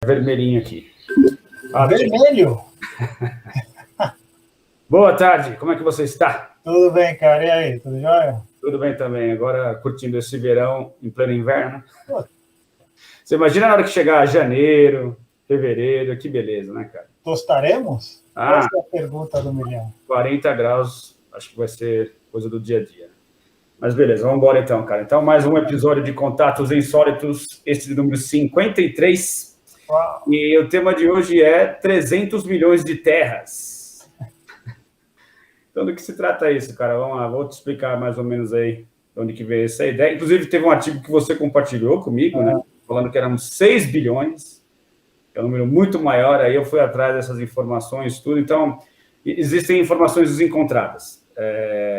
vermelhinho aqui. Vermelho? Boa tarde, como é que você está? Tudo bem, cara. E aí, tudo jóia? Tudo bem também. Agora curtindo esse verão em pleno inverno. Você imagina na hora que chegar janeiro, fevereiro, que beleza, né, cara? Tostaremos? Essa é a pergunta do milhão. 40 graus, acho que vai ser coisa do dia a dia. Mas beleza, vamos embora então, cara. Então, mais um episódio de Contatos Insólitos, esse de número 53. Uau. E o tema de hoje é 300 milhões de terras. Então, do que se trata isso, cara? Vamos lá, vou te explicar mais ou menos aí de onde que veio essa ideia. Inclusive, teve um artigo que você compartilhou comigo, né? Falando que eram 6 bilhões, que é um número muito maior. Aí eu fui atrás dessas informações, tudo. Então, existem informações desencontradas.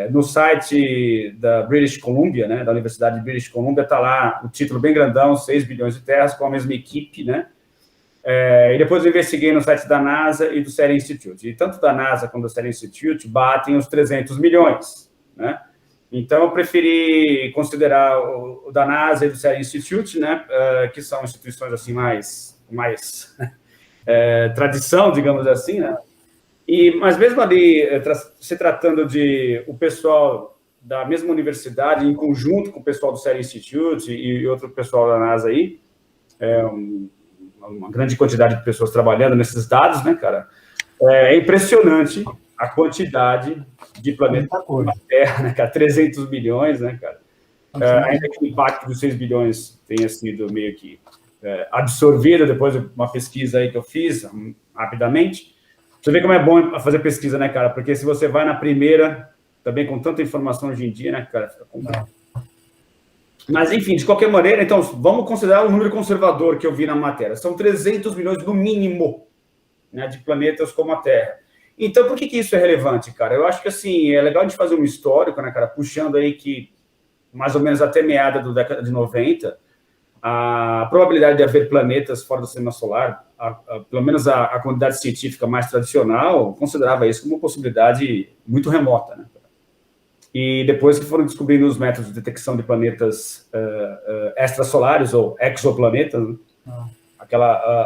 No site da British Columbia, né, da Universidade de British Columbia, está lá o título bem grandão, 6 bilhões de terras, com a mesma equipe, né? E depois eu investiguei no site da NASA e do Serum Institute. E tanto da NASA quanto do Serum Institute batem os 300 milhões, né? Então, eu preferi considerar o da NASA e do Serum Institute, né, que são instituições assim mais tradição, digamos assim, né? Mas mesmo ali, se tratando de o pessoal da mesma universidade, em conjunto com o pessoal do Serum Institute e outro pessoal da NASA aí, uma grande quantidade de pessoas trabalhando nesses dados, né, cara? É impressionante a quantidade de planetas na Terra, né, cara? 300 milhões, né, cara? Ainda que o impacto dos 6 bilhões tenha sido meio que absorvido depois de uma pesquisa aí que eu fiz rapidamente. Você vê como é bom fazer pesquisa, né, cara? Porque se você vai na primeira, também com tanta informação hoje em dia, né, cara, fica complicado. Mas, enfim, de qualquer maneira, então, vamos considerar o número conservador que eu vi na matéria. São 300 milhões no mínimo, né, de planetas como a Terra. Então, por que isso é relevante, cara? Eu acho que, assim, é legal a gente fazer um histórico, né, cara, puxando aí que, mais ou menos até meada da década de 90, a probabilidade de haver planetas fora do sistema solar, pelo menos a comunidade científica mais tradicional, considerava isso como uma possibilidade muito remota, né? E depois que foram descobrindo os métodos de detecção de planetas extrasolares ou exoplanetas, né?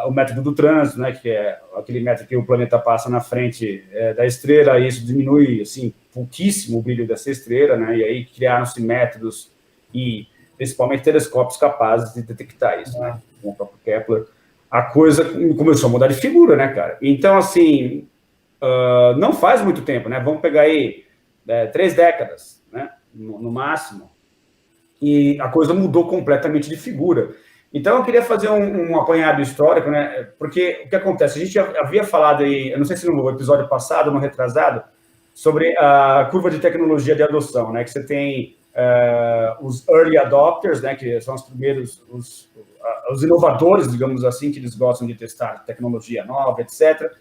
O método do trânsito, né, que é aquele método que o planeta passa na frente da estrela, e isso diminui, assim, pouquíssimo o brilho dessa estrela, né? E aí criaram-se métodos e principalmente telescópios capazes de detectar isso, né? Como o próprio Kepler. A coisa começou a mudar de figura, né, cara? Então, assim, não faz muito tempo, né? Vamos pegar aí 3 décadas, né? No máximo. E a coisa mudou completamente de figura. Então, eu queria fazer um apanhado histórico, né? Porque o que acontece? A gente já havia falado aí, eu não sei se no episódio passado ou no retrasado, sobre a curva de tecnologia de adoção, né? Que você tem os early adopters, né, que são os primeiros, os inovadores, digamos assim, que eles gostam de testar tecnologia nova, etc.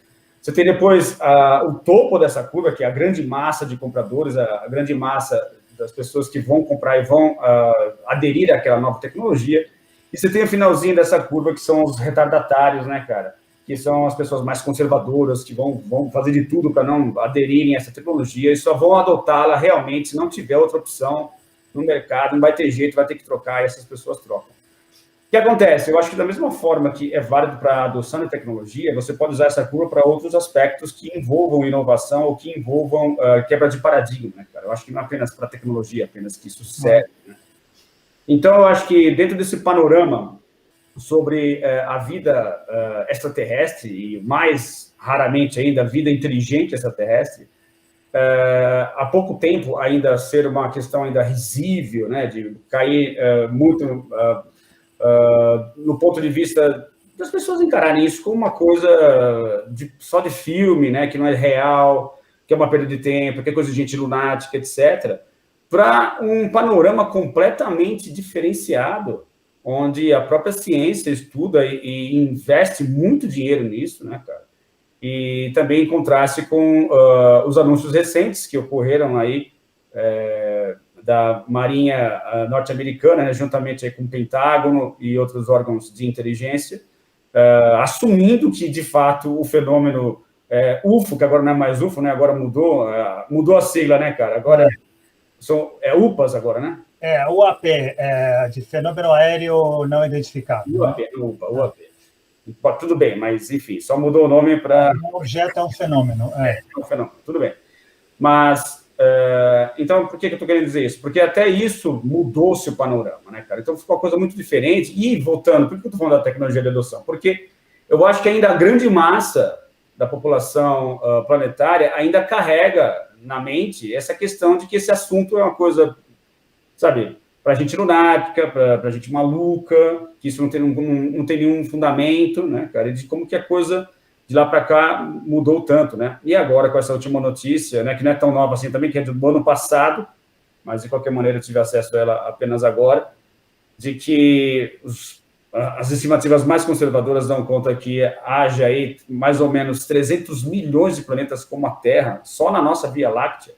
Você tem depois o topo dessa curva, que é a grande massa de compradores, a grande massa das pessoas que vão comprar e vão aderir àquela nova tecnologia. E você tem o finalzinho dessa curva, que são os retardatários, né, cara? Que são as pessoas mais conservadoras, que vão fazer de tudo para não aderirem a essa tecnologia e só vão adotá-la realmente se não tiver outra opção no mercado, não vai ter jeito, vai ter que trocar, e essas pessoas trocam. O que acontece? Eu acho que da mesma forma que é válido para a adoção de tecnologia, você pode usar essa curva para outros aspectos que envolvam inovação ou que envolvam quebra de paradigma, né, cara? Eu acho que não é apenas para a tecnologia, apenas que isso serve, né? Então, eu acho que dentro desse panorama sobre a vida extraterrestre e, mais raramente ainda, a vida inteligente extraterrestre, há pouco tempo ainda ser uma questão ainda risível, né, de cair muito no ponto de vista das pessoas encararem isso como uma coisa só de filme, né, que não é real, que é uma perda de tempo, que é coisa de gente lunática, etc., para um panorama completamente diferenciado, onde a própria ciência estuda e investe muito dinheiro nisso, né, cara? E também em contraste com os anúncios recentes que ocorreram aí da Marinha norte-americana, né, juntamente aí com o Pentágono e outros órgãos de inteligência, assumindo que, de fato, o fenômeno UFO, que agora não é mais UFO, né, agora mudou a sigla, né, cara? Agora é UPAS agora, né? UAP, de fenômeno aéreo não identificado. UAP, UPA. Tudo bem, mas, enfim, só mudou o nome para... Um objeto é um fenômeno. É um fenômeno, tudo bem. Mas, então, por que eu estou querendo dizer isso? Porque até isso mudou-se o panorama, né, cara? Então, ficou uma coisa muito diferente. E, voltando, por que eu estou falando da tecnologia de adoção? Porque eu acho que ainda a grande massa da população planetária ainda carrega na mente essa questão de que esse assunto é uma coisa, sabe, para gente lunática, para gente maluca, que isso não tem nenhum fundamento, né, cara? E de como que a coisa de lá para cá mudou tanto, né? E agora, com essa última notícia, né, que não é tão nova assim também, que é do ano passado, mas, de qualquer maneira, eu tive acesso a ela apenas agora, de que as estimativas mais conservadoras dão conta que haja aí mais ou menos 300 milhões de planetas como a Terra, só na nossa Via Láctea.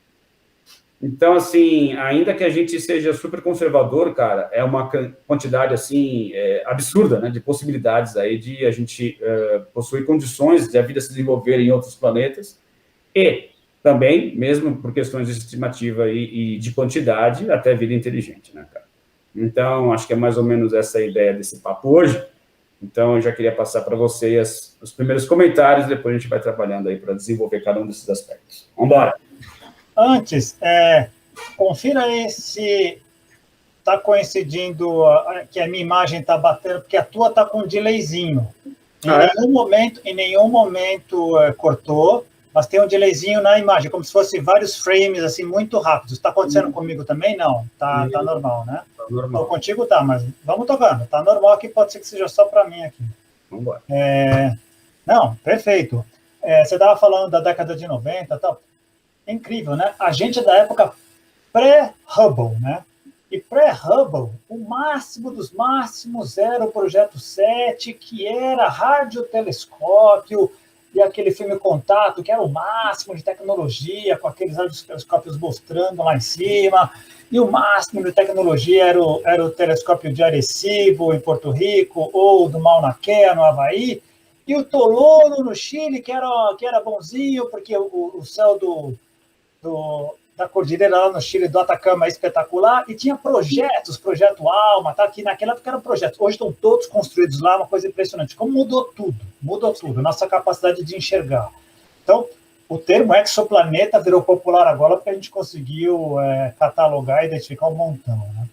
Então, assim, ainda que a gente seja super conservador, cara, é uma quantidade, assim, absurda, né, de possibilidades aí de a gente possuir condições de a vida se desenvolver em outros planetas e também, mesmo por questões de estimativa e de quantidade, até vida inteligente, né, cara? Então, acho que é mais ou menos essa a ideia desse papo hoje. Então, eu já queria passar para vocês os primeiros comentários, depois a gente vai trabalhando aí para desenvolver cada um desses aspectos. Vamos embora! Antes, confira aí se está coincidindo, que a minha imagem está batendo, porque a tua está com um delayzinho. Em nenhum momento cortou, mas tem um delayzinho na imagem, como se fosse vários frames, assim, muito rápidos. Está acontecendo comigo também? Não. Tá normal, né? Tá normal. Então, contigo tá, mas vamos tocando. Tá normal aqui, pode ser que seja só para mim aqui. Vamos embora. Não, perfeito. Você estava falando da década de 90 e tal. É incrível, né? A gente é da época pré-Hubble, né? E pré-Hubble, o máximo dos máximos era o Projeto 7, que era radiotelescópio, e aquele filme Contato, que era o máximo de tecnologia, com aqueles radiotelescópios mostrando lá em cima, e o máximo de tecnologia era o telescópio de Arecibo, em Porto Rico, ou do Mauna Kea, no Havaí, e o Tololo, no Chile, que era bonzinho, porque o céu da cordilheira lá no Chile, do Atacama, é espetacular, e tinha projeto Alma, tá? Que naquela época eram projetos. Hoje estão todos construídos lá, uma coisa impressionante. Como mudou tudo, nossa capacidade de enxergar. Então, o termo exoplaneta virou popular agora porque a gente conseguiu catalogar e identificar um montão, né?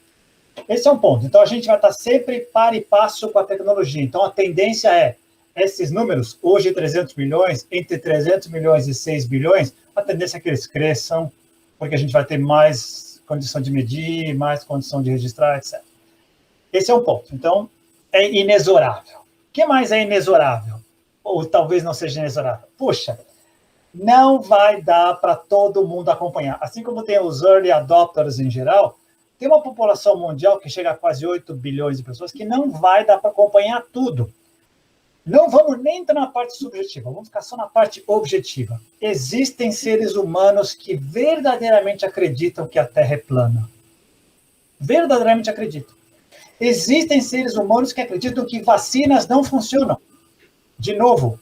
Esse é um ponto. Então, a gente vai estar sempre par e passo com a tecnologia. Então, a tendência é esses números, hoje 300 milhões, entre 300 milhões e 6 bilhões, a tendência é que eles cresçam, porque a gente vai ter mais condição de medir, mais condição de registrar, etc. Esse é um ponto. Então, é inexorável. O que mais é inexorável? Ou talvez não seja inexorável? Puxa, não vai dar para todo mundo acompanhar. Assim como tem os early adopters em geral, tem uma população mundial que chega a quase 8 bilhões de pessoas que não vai dar para acompanhar tudo. Não vamos nem entrar na parte subjetiva, vamos ficar só na parte objetiva. Existem seres humanos que verdadeiramente acreditam que a Terra é plana. Verdadeiramente acreditam. Existem seres humanos que acreditam que vacinas não funcionam. De novo,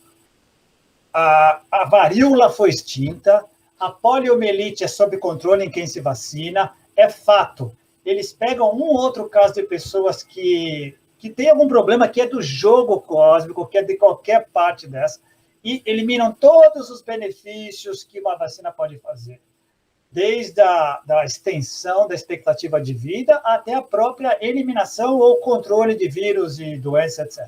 a varíola foi extinta, a poliomielite é sob controle em quem se vacina, é fato. Eles pegam um ou outro caso de pessoas que tem algum problema que é do jogo cósmico, que é de qualquer parte dessa, e eliminam todos os benefícios que uma vacina pode fazer. Desde da extensão da expectativa de vida até a própria eliminação ou controle de vírus e doenças, etc.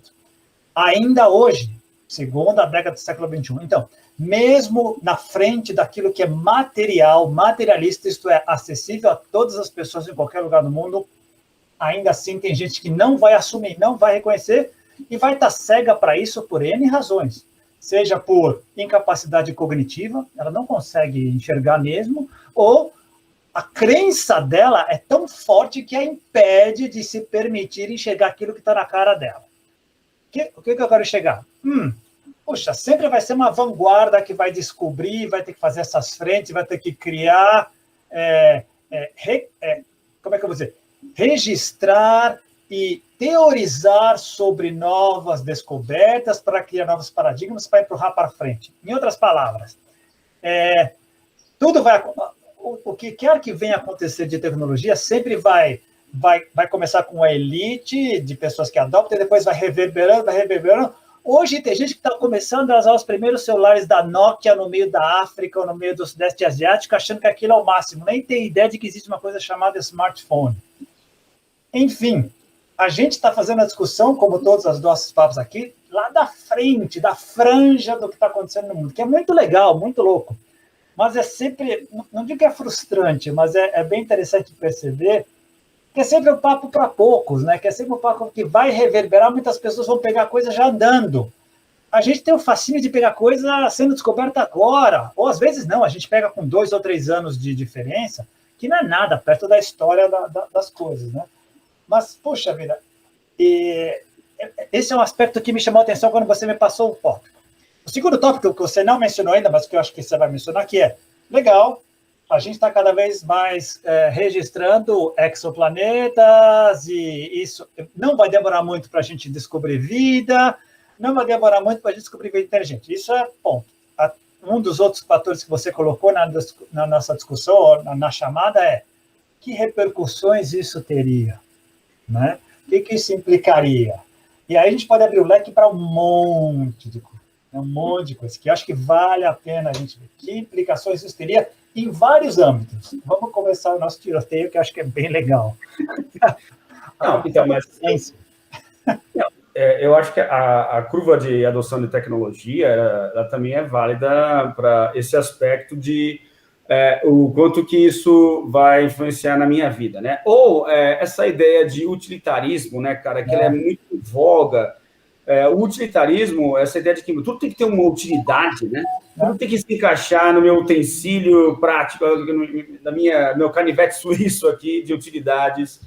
Ainda hoje, segundo a década do século XXI. Então, mesmo na frente daquilo que é materialista, isto é, acessível a todas as pessoas em qualquer lugar do mundo, ainda assim tem gente que não vai assumir, não vai reconhecer e vai estar cega para isso por N razões. Seja por incapacidade cognitiva, ela não consegue enxergar mesmo, ou a crença dela é tão forte que a impede de se permitir enxergar aquilo que está na cara dela. O que eu quero chegar? Puxa, sempre vai ser uma vanguarda que vai descobrir, vai ter que fazer essas frentes, vai ter que criar, como é que eu vou dizer? Registrar e teorizar sobre novas descobertas para criar novos paradigmas para empurrar para frente. Em outras palavras, tudo vai... O que quer que venha acontecer de tecnologia sempre vai começar com a elite de pessoas que adoptam e depois vai reverberando. Hoje tem gente que está começando a usar os primeiros celulares da Nokia no meio da África ou no meio do Sudeste Asiático, achando que aquilo é o máximo. Nem tem ideia de que existe uma coisa chamada smartphone. Enfim, a gente está fazendo a discussão, como todos os nossos papos aqui, lá da frente, da franja do que está acontecendo no mundo, que é muito legal, muito louco. Mas é sempre, não digo que é frustrante, mas é bem interessante perceber que é sempre um papo para poucos, né? Que é sempre um papo que vai reverberar, muitas pessoas vão pegar coisa já andando. A gente tem o fascínio de pegar coisa sendo descoberta agora, ou às vezes não, a gente pega com 2 ou 3 anos de diferença, que não é nada perto da história das coisas, né? Mas, puxa vida, esse é um aspecto que me chamou a atenção quando você me passou o tópico. O segundo tópico que você não mencionou ainda, mas que eu acho que você vai mencionar, que é, legal, a gente está cada vez mais registrando exoplanetas, e isso não vai demorar muito para a gente descobrir vida, não vai demorar muito para a gente descobrir vida inteligente. Isso é ponto. Um dos outros fatores que você colocou na nossa discussão, na chamada, é que repercussões isso teria, né? O que isso implicaria? E aí a gente pode abrir o leque para um monte de coisa, que eu acho que vale a pena a gente ver. Que implicações isso teria em vários âmbitos. Vamos começar o nosso tiroteio, que eu acho que é bem legal. Não, então, mas... eu acho que a curva de adoção de tecnologia, ela também é válida para esse aspecto de o quanto que isso vai influenciar na minha vida, né? Ou essa ideia de utilitarismo, né, cara, que ela é muito em voga. O utilitarismo, essa ideia de que tudo tem que ter uma utilidade, né? Tudo tem que se encaixar no meu utensílio prático, meu canivete suíço aqui de utilidades.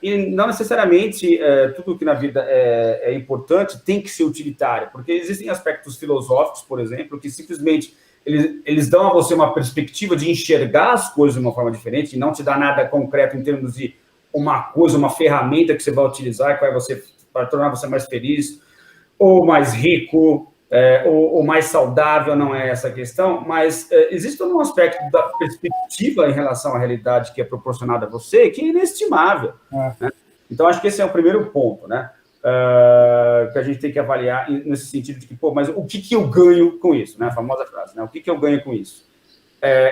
E não necessariamente tudo que na vida é importante tem que ser utilitário, porque existem aspectos filosóficos, por exemplo, que simplesmente eles dão a você uma perspectiva de enxergar as coisas de uma forma diferente e não te dá nada concreto em termos de uma coisa, uma ferramenta que você vai utilizar, que vai tornar você mais feliz, ou mais rico, ou mais saudável, não é essa a questão, mas existe todo um aspecto da perspectiva em relação à realidade que é proporcionada a você, que é inestimável. Né? Então, acho que esse é o primeiro ponto, né? Que a gente tem que avaliar nesse sentido de que, mas o que eu ganho com isso? Né? A famosa frase, né? O que eu ganho com isso?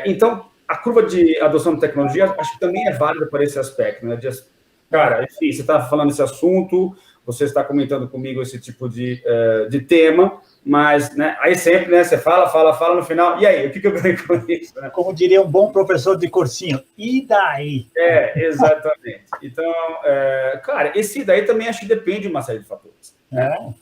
Então, a curva de adoção de tecnologia, acho que também é válida para esse aspecto, né? Cara, enfim, você está falando esse assunto, você está comentando comigo esse tipo de tema, mas, né, aí sempre, né, você fala no final, e aí, o que eu ganho com isso? Né? Como diria um bom professor de cursinho, e daí? Exatamente. Então, cara, esse daí também acho que depende de uma série de fatores. Né?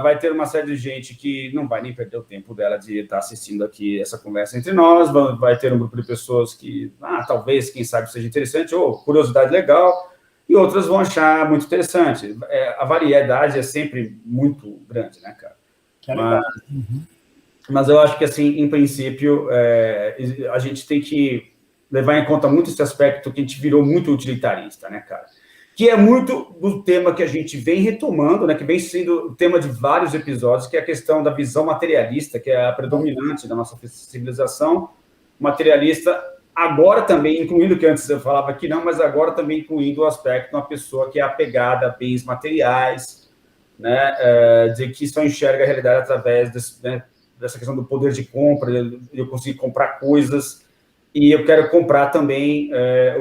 Vai ter uma série de gente que não vai nem perder o tempo dela de estar assistindo aqui essa conversa entre nós, vai ter um grupo de pessoas que, talvez, quem sabe, seja interessante, ou curiosidade legal, e outras vão achar muito interessante. A variedade é sempre muito grande, né, cara? Mas eu acho que, assim, em princípio, a gente tem que levar em conta muito esse aspecto que a gente virou muito utilitarista, né, cara? Que é muito do tema que a gente vem retomando, né, que vem sendo o tema de vários episódios, que é a questão da visão materialista, que é a predominante da nossa civilização materialista, agora também, incluindo, que antes eu falava que não, mas agora também incluindo o aspecto de uma pessoa que é apegada a bens materiais, né, de que só enxerga a realidade através dessa questão do poder de compra, de eu conseguir comprar coisas, e eu quero comprar também,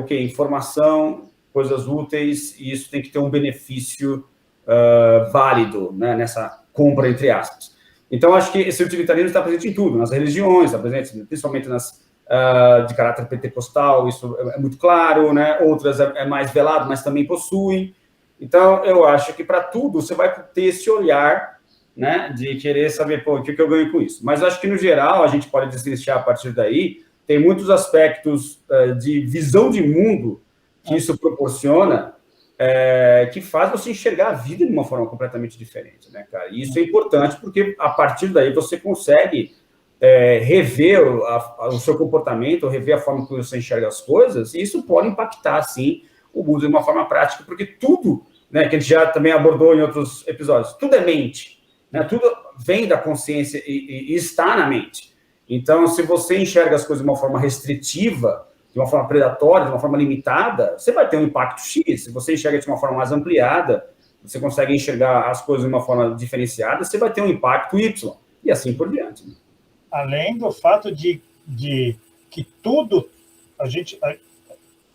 informação, coisas úteis, e isso tem que ter um benefício válido, né, nessa compra, entre aspas. Então, acho que esse utilitarismo está presente em tudo, nas religiões, está presente principalmente nas de caráter pentecostal, isso é muito claro, né? Outras é mais velado, mas também possuem. Então, eu acho que para tudo você vai ter esse olhar, né, de querer saber, o que eu ganho com isso. Mas acho que, no geral, a gente pode destrinchar a partir daí, tem muitos aspectos de visão de mundo que isso proporciona, que faz você enxergar a vida de uma forma completamente diferente, né, cara? E isso é importante porque, a partir daí, você consegue rever o seu comportamento, rever a forma como você enxerga as coisas, e isso pode impactar, sim, o mundo de uma forma prática, porque tudo, né, que a gente já também abordou em outros episódios, tudo é mente, né, tudo vem da consciência e está na mente. Então, se você enxerga as coisas de uma forma restritiva, de uma forma predatória, de uma forma limitada, você vai ter um impacto X. Se você enxerga de uma forma mais ampliada, você consegue enxergar as coisas de uma forma diferenciada, você vai ter um impacto Y, e assim por diante. Além do fato de que tudo, a gente,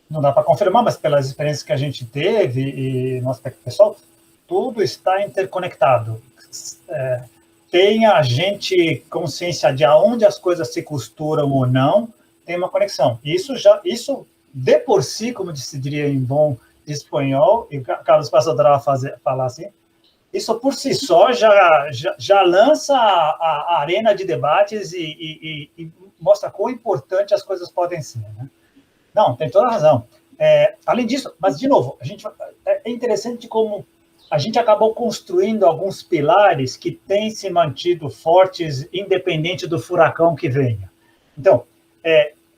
não dá para confirmar, mas pelas experiências que a gente teve e no aspecto pessoal, tudo está interconectado. Tenha a gente consciência de aonde as coisas se costuram ou não, tem uma conexão. Isso de por si, como se diria em bom espanhol, e o Carlos Paz adorava falar assim, isso por si só já lança a arena de debates e mostra quão importante as coisas podem ser, né? Não, tem toda a razão. Além disso, mas, de novo, é interessante como a gente acabou construindo alguns pilares que têm se mantido fortes, independente do furacão que venha. Então,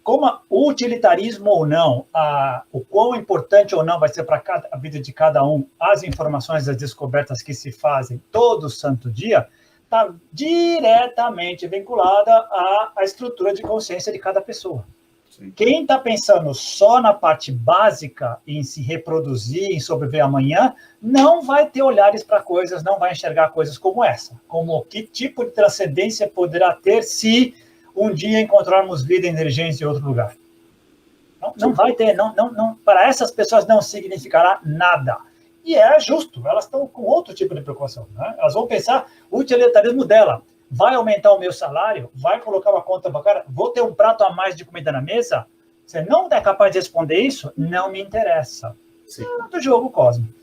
como o utilitarismo ou não, o quão importante ou não vai ser para a vida de cada um, as informações, as descobertas que se fazem todo santo dia, está diretamente vinculada à estrutura de consciência de cada pessoa. Sim. Quem está pensando só na parte básica, em se reproduzir, em sobreviver amanhã, não vai ter olhares para coisas, não vai enxergar coisas como essa. Como que tipo de transcendência poderá ter se um dia encontrarmos vida e inteligência em outro lugar. Não vai ter, não, para essas pessoas não significará nada. E é justo, elas estão com outro tipo de preocupação, né? Elas vão pensar o utilitarismo dela. Vai aumentar o meu salário? Vai colocar uma conta bancária? Vou ter um prato a mais de comida na mesa? Você não é capaz de responder isso? Não me interessa. Sim. É do jogo cósmico.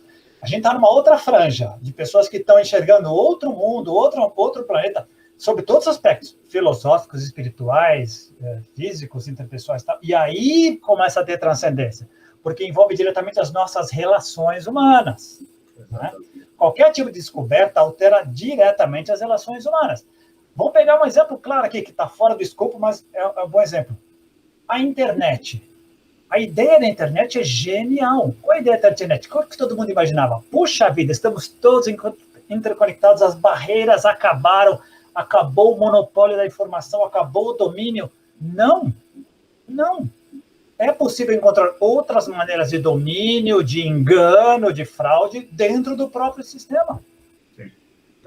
A gente está numa outra franja de pessoas que estão enxergando outro mundo, outro planeta, sobre todos os aspectos, filosóficos, espirituais, físicos, interpessoais, tal. E aí começa a ter transcendência, porque envolve diretamente as nossas relações humanas. Né? Qualquer tipo de descoberta altera diretamente as relações humanas. Vamos pegar um exemplo claro aqui, que está fora do escopo, mas é um bom exemplo. A internet. A ideia da internet é genial. Qual a ideia da internet? Qual que todo mundo imaginava? Puxa vida, estamos todos interconectados, as barreiras acabaram, acabou o monopólio da informação, acabou o domínio. Não. É possível encontrar outras maneiras de domínio, de engano, de fraude dentro do próprio sistema. Sim.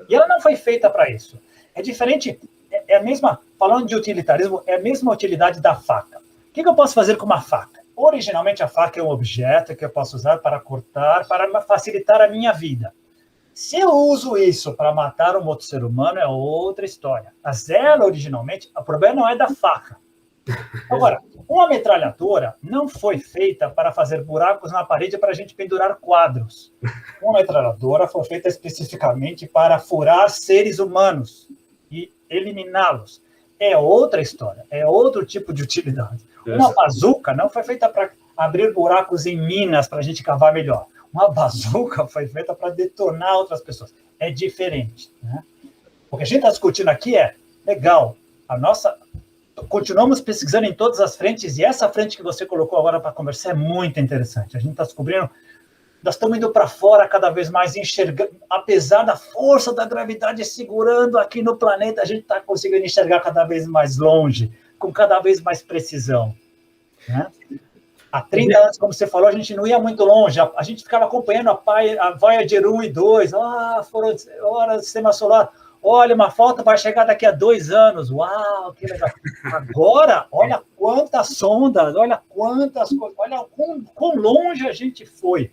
E ela não foi feita para isso. É diferente, é a mesma, falando de utilitarismo, é a mesma utilidade da faca. O que eu posso fazer com uma faca? Originalmente, a faca é um objeto que eu posso usar para cortar, para facilitar a minha vida. Se eu uso isso para matar um outro ser humano, é outra história. Mas ela, originalmente, o problema não é da faca. Agora, uma metralhadora não foi feita para fazer buracos na parede para a gente pendurar quadros. Uma metralhadora foi feita especificamente para furar seres humanos e eliminá-los. É outra história, é outro tipo de utilidade. Uma bazuca não foi feita para abrir buracos em minas para a gente cavar melhor. Uma bazuca foi feita para detonar outras pessoas. É diferente, né? O que a gente está discutindo aqui é, legal, continuamos pesquisando em todas as frentes, e essa frente que você colocou agora para conversar é muito interessante. A gente está descobrindo, nós estamos indo para fora cada vez mais, enxergando, apesar da força da gravidade segurando aqui no planeta, a gente está conseguindo enxergar cada vez mais longe, com cada vez mais precisão, né? Há 30 anos, como você falou, a gente não ia muito longe, a gente ficava acompanhando a Voyager 1 e 2, foram horas do sistema solar, olha, uma foto vai chegar daqui a 2 anos, uau, que legal. Agora, olha quantas sondas, olha quantas coisas, olha quão longe a gente foi.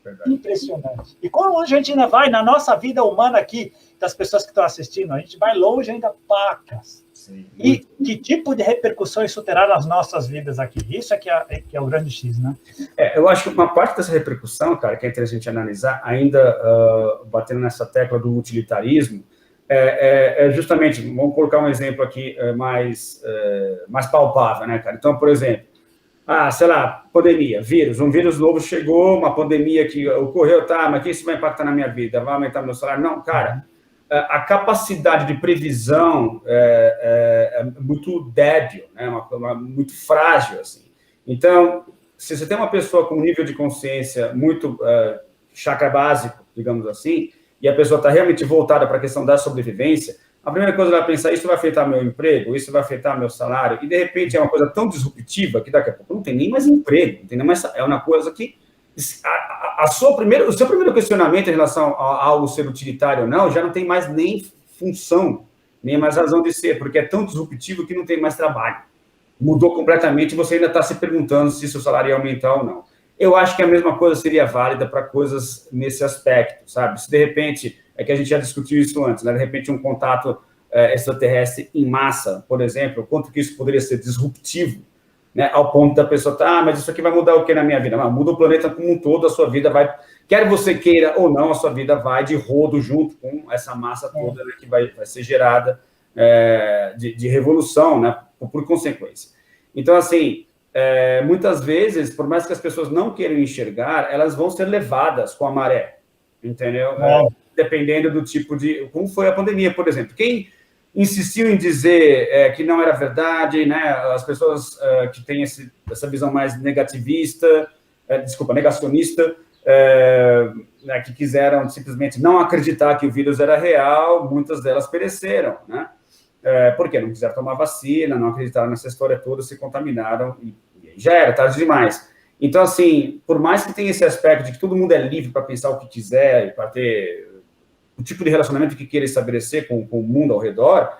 Verdade. Impressionante. E quão longe a gente ainda vai na nossa vida humana aqui, das pessoas que estão assistindo, a gente vai longe ainda, pacas. Sim, e que tipo de repercussão isso terá nas nossas vidas aqui? Isso é que é o grande X, né? Eu acho que uma parte dessa repercussão, cara, que é interessante analisar, ainda batendo nessa tecla do utilitarismo, justamente, vamos colocar um exemplo aqui mais palpável, né, cara? Então, por exemplo, sei lá, pandemia, um vírus novo chegou, uma pandemia que ocorreu, mas que isso vai impactar na minha vida? Vai aumentar meu salário? Não, cara, a capacidade de previsão é muito débil, né? Muito frágil, assim. Então, se você tem uma pessoa com um nível de consciência muito chakra básico, digamos assim, e a pessoa está realmente voltada para a questão da sobrevivência, a primeira coisa que ela vai pensar, isso vai afetar meu emprego, isso vai afetar meu salário, e de repente é uma coisa tão disruptiva que daqui a pouco não tem nem mais emprego, não tem nem mais, é uma coisa que o seu primeiro questionamento em relação ao ser utilitário ou não, já não tem mais nem função, nem mais razão de ser, porque é tão disruptivo que não tem mais trabalho. Mudou completamente, você ainda está se perguntando se seu salário ia aumentar ou não. Eu acho que a mesma coisa seria válida para coisas nesse aspecto, sabe? Se de repente, é que a gente já discutiu isso antes, né? De repente um contato extraterrestre em massa, por exemplo, quanto que isso poderia ser disruptivo, né? Ao ponto da pessoa mas isso aqui vai mudar o que na minha vida? Mas muda o planeta como um todo, a sua vida vai, quer você queira ou não, a sua vida vai de rodo junto com essa massa toda, né, que vai ser gerada de revolução, né, por consequência. Então, assim, muitas vezes, por mais que as pessoas não queiram enxergar, elas vão ser levadas com a maré, entendeu? Dependendo do tipo de... Como foi a pandemia, por exemplo. Quem insistiu em dizer que não era verdade, né? As pessoas que têm essa visão mais negativista, negacionista, né, que quiseram simplesmente não acreditar que o vírus era real, muitas delas pereceram, né? Porque não quiseram tomar vacina, não acreditaram nessa história toda, se contaminaram e já era, tarde demais. Então, assim, por mais que tenha esse aspecto de que todo mundo é livre para pensar o que quiser e para ter o tipo de relacionamento que queira estabelecer com o mundo ao redor,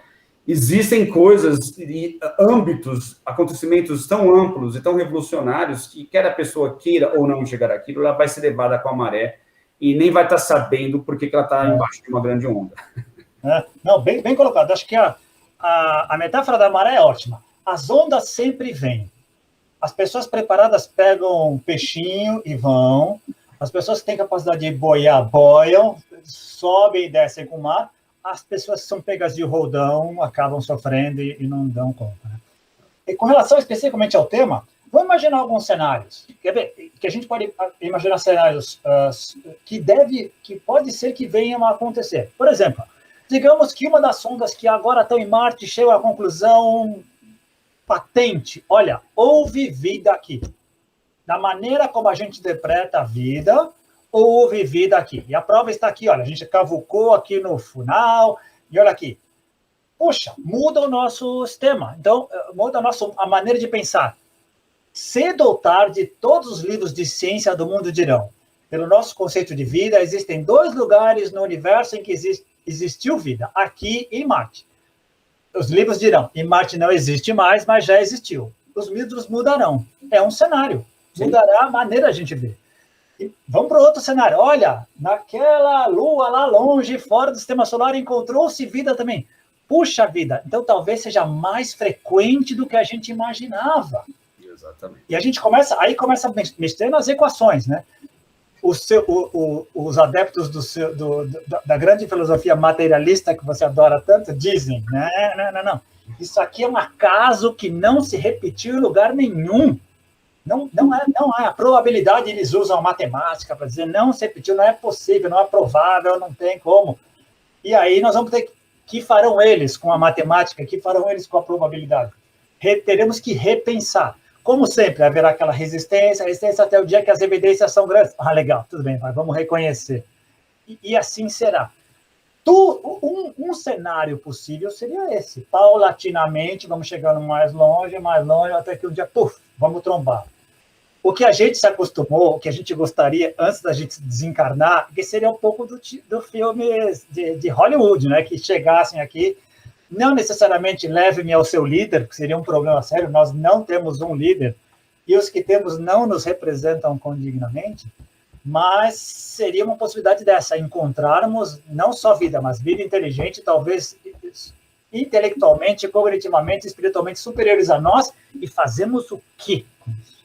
existem coisas e âmbitos, acontecimentos tão amplos e tão revolucionários que quer a pessoa queira ou não chegar àquilo, ela vai ser levada com a maré e nem vai estar sabendo por que ela está embaixo de uma grande onda. Não, bem colocado. Acho que a metáfora da maré é ótima. As ondas sempre vêm. As pessoas preparadas pegam um peixinho e vão. As pessoas que têm capacidade de boiar, boiam, sobem e descem com o mar. As pessoas que são pegas de roldão acabam sofrendo e não dão conta. Né? E com relação especificamente ao tema, vamos imaginar alguns cenários. Quer ver? Que a gente pode imaginar cenários que pode ser que venham a acontecer. Por exemplo, digamos que uma das sondas que agora estão em Marte chega à conclusão patente. Olha, houve vida aqui. Da maneira como a gente interpreta a vida, houve vida aqui. E a prova está aqui, olha, a gente cavucou aqui no Funal, e olha aqui. Puxa, muda o nosso sistema. Então, muda a maneira de pensar. Cedo ou tarde, todos os livros de ciência do mundo dirão, pelo nosso conceito de vida, existem 2 lugares no universo em que existiu vida, aqui e em Marte. Os livros dirão, em Marte não existe mais, mas já existiu. Os livros mudarão. É um cenário. Sim. Mudará a maneira a gente ver. E vamos para outro cenário. Olha, naquela lua lá longe, fora do sistema solar, encontrou-se vida também. Puxa vida, então talvez seja mais frequente do que a gente imaginava. Exatamente. E a gente começa a mexer nas equações, né? Os adeptos da grande filosofia materialista que você adora tanto dizem, não. Isso aqui é um acaso que não se repetiu em lugar nenhum. Não é a probabilidade, eles usam a matemática para dizer não se repetiu, não é possível, não é provável, não tem como. E aí nós vamos ter que farão eles com a matemática, que farão eles com a probabilidade. Teremos que repensar. Como sempre, haverá aquela resistência até o dia que as evidências são grandes. Legal, tudo bem, vamos reconhecer. E assim será. Um cenário possível seria esse. Paulatinamente, vamos chegando mais longe, até que um dia, vamos trombar. O que a gente se acostumou, o que a gente gostaria antes da gente desencarnar, que seria um pouco do filme de Hollywood, né? Que chegassem aqui, não necessariamente leve-me ao seu líder, porque seria um problema sério, nós não temos um líder, e os que temos não nos representam condignamente, mas seria uma possibilidade dessa, encontrarmos não só vida, mas vida inteligente, talvez intelectualmente, cognitivamente, espiritualmente superiores a nós, e fazemos o quê com isso?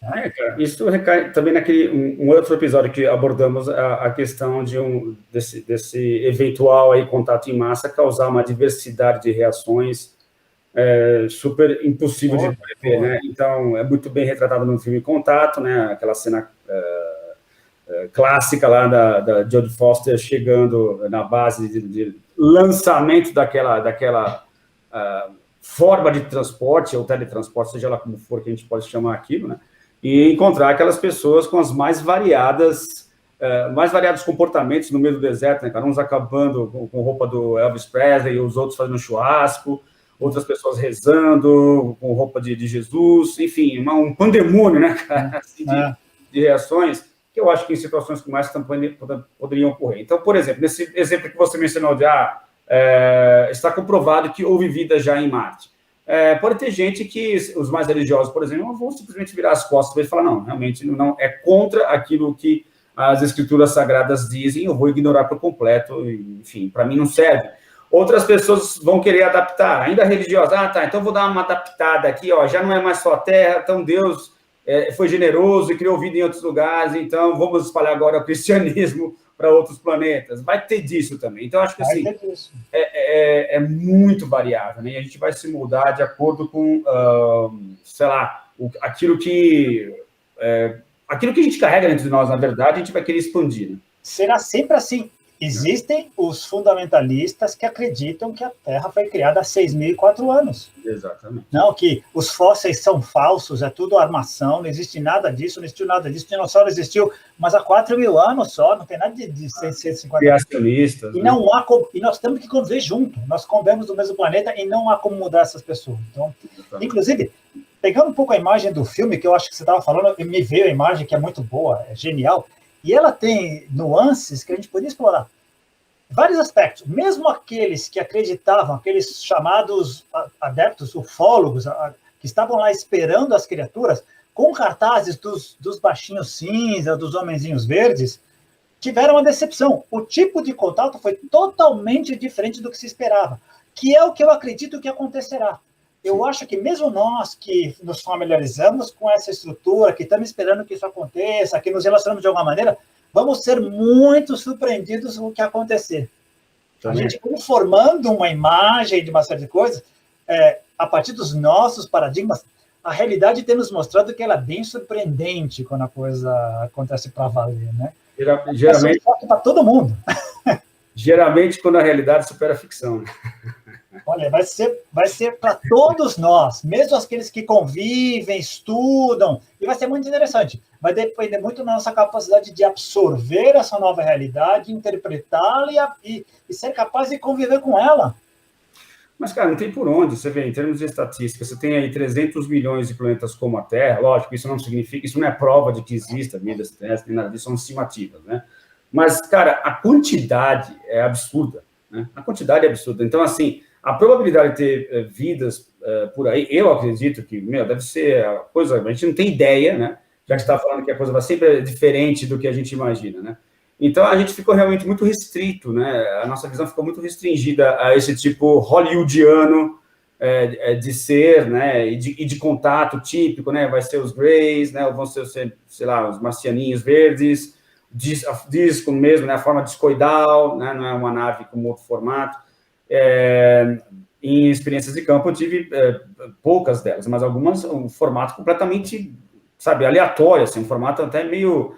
Cara, isso recai também naquele um outro episódio que abordamos a questão desse eventual aí contato em massa causar uma diversidade de reações super impossível de prever, né? Então, é muito bem retratado no filme Contato, né? Aquela cena clássica lá da Jodie Foster chegando na base de lançamento daquela forma de transporte, ou teletransporte, seja lá como for que a gente pode chamar aquilo, né? E encontrar aquelas pessoas com as mais variados comportamentos no meio do deserto, né, cara? Uns acabando com roupa do Elvis Presley, os outros fazendo churrasco, outras pessoas rezando com roupa de Jesus, enfim, um pandemônio, né, cara, assim, de reações. que eu acho que em situações como essa também poderiam ocorrer. Então, por exemplo, nesse exemplo que você mencionou de está comprovado que houve vida já em Marte. Pode ter gente que, os mais religiosos, por exemplo, não vão simplesmente virar as costas e falar, não, realmente não é contra aquilo que as escrituras sagradas dizem, eu vou ignorar por completo, enfim, para mim não serve. Outras pessoas vão querer adaptar, ainda religiosas, então vou dar uma adaptada aqui, já não é mais só a Terra, então Deus foi generoso e criou vida em outros lugares, então vamos espalhar agora o cristianismo para outros planetas. Vai ter disso também. Então, acho que assim, é muito variável, né? E a gente vai se mudar de acordo com, sei lá, aquilo que a gente carrega dentro de nós, na verdade, a gente vai querer expandir. Né? Será sempre assim. Existem os fundamentalistas que acreditam que a Terra foi criada há 6.004 anos. Exatamente. Não, que os fósseis são falsos, é tudo armação, não existe nada disso, não existiu nada disso, o dinossauro existiu, mas há 4.000 anos só, não tem nada de 650 criacionistas. E, né? E nós temos que conviver junto, nós convivemos no mesmo planeta e não há como mudar essas pessoas. Então, inclusive, pegando um pouco a imagem do filme, que eu acho que você estava falando, me veio a imagem que é muito boa, é genial, e ela tem nuances que a gente poderia explorar. Vários aspectos, mesmo aqueles que acreditavam, aqueles chamados adeptos, ufólogos, que estavam lá esperando as criaturas, com cartazes dos baixinhos cinza, dos homenzinhos verdes, tiveram uma decepção. O tipo de contato foi totalmente diferente do que se esperava, que é o que eu acredito que acontecerá. Eu acho que mesmo nós que nos familiarizamos com essa estrutura, que estamos esperando que isso aconteça, que nos relacionamos de alguma maneira, vamos ser muito surpreendidos com o que acontecer. Também. A gente vai formando uma imagem de uma série de coisas, a partir dos nossos paradigmas, a realidade tem nos mostrado que ela é bem surpreendente quando a coisa acontece para valer, né? Geralmente para todo mundo. Geralmente, quando a realidade supera a ficção. Né? Olha, vai ser para todos nós, mesmo aqueles que convivem, estudam, e vai ser muito interessante. Vai depender muito da nossa capacidade de absorver essa nova realidade, interpretá-la e ser capaz de conviver com ela. Mas, cara, não tem por onde. Você vê, em termos de estatística, você tem aí 300 milhões de planetas como a Terra. Lógico, isso não significa, isso não é prova de que exista vida extraterrestre, nem nada disso, são estimativas, né? Mas, cara, a quantidade é absurda, né? A quantidade é absurda. Então, assim, a probabilidade de ter vidas por aí, eu acredito que, deve ser a coisa, a gente não tem ideia, né? Já que está falando que a coisa vai sempre diferente do que a gente imagina, né? Então, a gente ficou realmente muito restrito, né? A nossa visão ficou muito restringida a esse tipo hollywoodiano de ser, né? E de contato típico, né? Vai ser os Greys, né? Ou vão ser, sei lá, os marcianinhos verdes, disco mesmo, né? A forma discoidal, né? Não é uma nave com outro formato. Em experiências de campo, eu tive poucas delas, mas algumas, um formato completamente, sabe, aleatório, assim, um formato até meio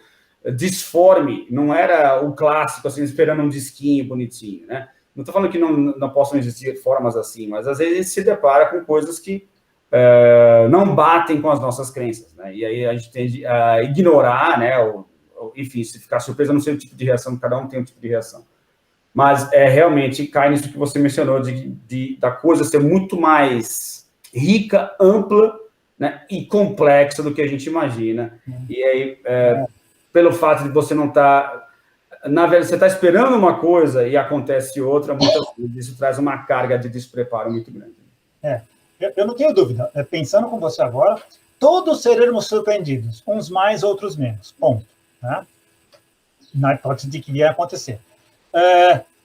disforme, não era o clássico, assim, esperando um disquinho bonitinho, né? Não estou falando que não possam existir formas assim, mas às vezes a gente se depara com coisas que não batem com as nossas crenças, né? E aí a gente tende a ignorar, né? Enfim, se ficar surpresa, não sei o tipo de reação, cada um tem um tipo de reação. Mas realmente cai nisso que você mencionou, da coisa ser muito mais rica, ampla, né? E complexa do que a gente imagina. E aí... pelo fato de você não estar... Na verdade, você está esperando uma coisa e acontece outra, muitas vezes isso traz uma carga de despreparo muito grande. Eu não tenho dúvida. Pensando com você agora, todos seremos surpreendidos, uns mais, outros menos. Ponto. Né? Na hipótese de que ia acontecer.